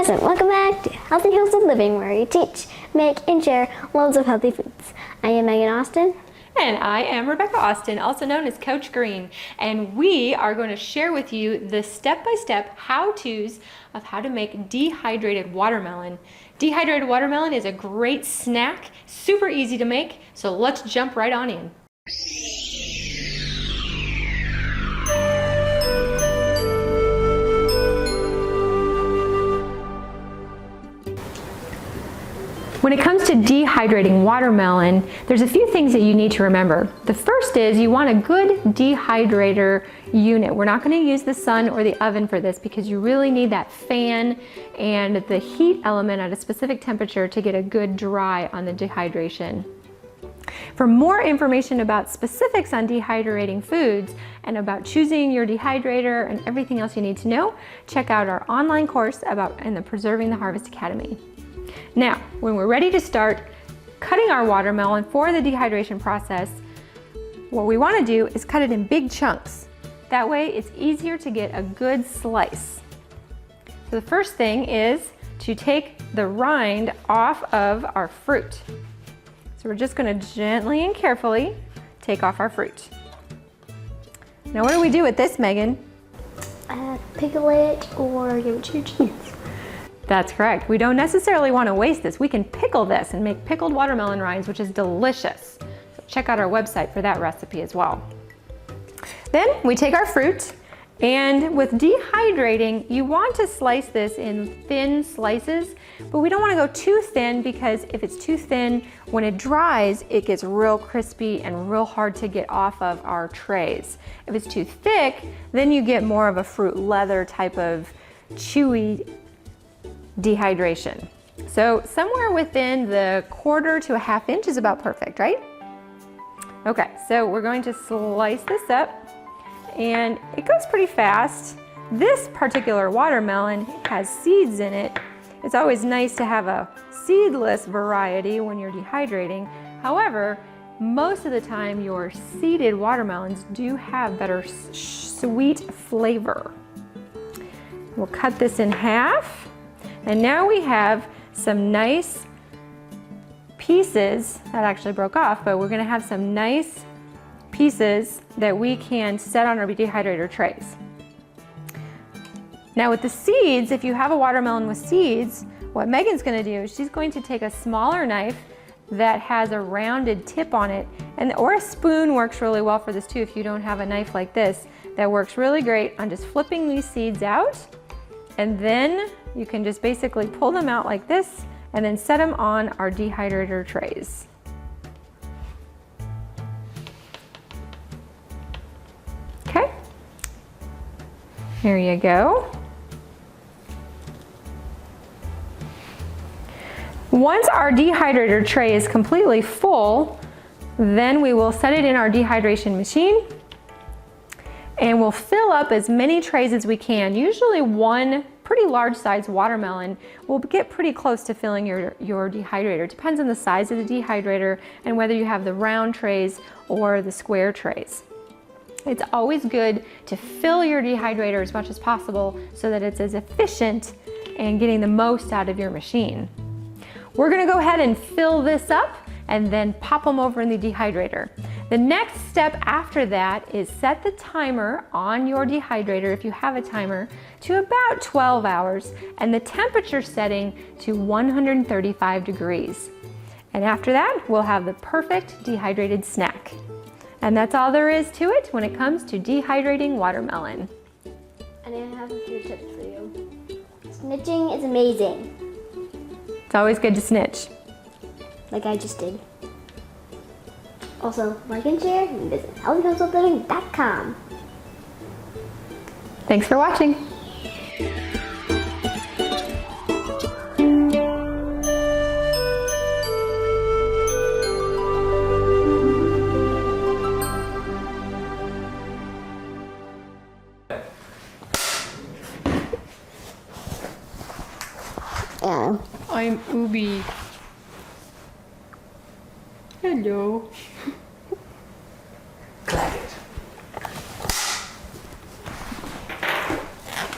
and welcome back to Healthy Homestead Living, where we teach, make, and share loads of healthy foods. I am Megan Austin. And I am Rebecca Austin, also known as Coach Green, and we are going to share with you the step-by-step how-tos of how to make dehydrated watermelon. Dehydrated watermelon is a great snack, super easy to make, so let's jump right on in. When it comes to dehydrating watermelon, there's a few things that you need to remember. The first is you want a good dehydrator unit. We're not going to use the sun or the oven for this because you really need that fan and the heat element at a specific temperature to get a good dry on the dehydration. For more information about specifics on dehydrating foods and about choosing your dehydrator and everything else you need to know, check out our online course in the Preserving the Harvest Academy. Now, when we're ready to start cutting our watermelon for the dehydration process, what we want to do is cut it in big chunks. That way it's easier to get a good slice. So the first thing is to take the rind off of our fruit. So we're just going to gently and carefully take off our fruit. Now what do we do with this, Megan? Pickle it or give it to your kids. That's correct. We don't necessarily want to waste this. We can pickle this and make pickled watermelon rinds, which is delicious. So check out our website for that recipe as well. Then we take our fruit, and with dehydrating, you want to slice this in thin slices, but we don't want to go too thin because if it's too thin, when it dries, it gets real crispy and real hard to get off of our trays. If it's too thick, then you get more of a fruit leather type of chewy dehydration. So somewhere within the 1/4 to a 1/2 inch is about perfect, right? Okay, so we're going to slice this up and it goes pretty fast. This particular watermelon has seeds in it. It's always nice to have a seedless variety when you're dehydrating. However, most of the time your seeded watermelons do have better sweet flavor. We'll cut this in half. And now we have some nice pieces that actually broke off, but we're going to have some nice pieces that we can set on our dehydrator trays. Now with the seeds, if you have a watermelon with seeds, what Megan's going to do is she's going to take a smaller knife that has a rounded tip on it, or a spoon works really well for this too if you don't have a knife like this. That works really great on just flipping these seeds out. And then you can just basically pull them out like this and then set them on our dehydrator trays. Okay, here you go. Once our dehydrator tray is completely full, then we will set it in our dehydration machine and we'll fill up as many trays as we can. Usually one pretty large size watermelon will get pretty close to filling your dehydrator. It depends on the size of the dehydrator and whether you have the round trays or the square trays. It's always good to fill your dehydrator as much as possible so that it's as efficient and getting the most out of your machine. We're gonna go ahead and fill this up and then pop them over in the dehydrator. The next step after that is set the timer on your dehydrator, if you have a timer, to about 12 hours and the temperature setting to 135 degrees. And after that, we'll have the perfect dehydrated snack. And that's all there is to it when it comes to dehydrating watermelon. And I have a few tips for you. Snitching is amazing. It's always good to snitch. Like I just did. Also, like and share and visit healthyhomesteadliving.com. Thanks for watching. Yeah. I'm Ubi. Hello.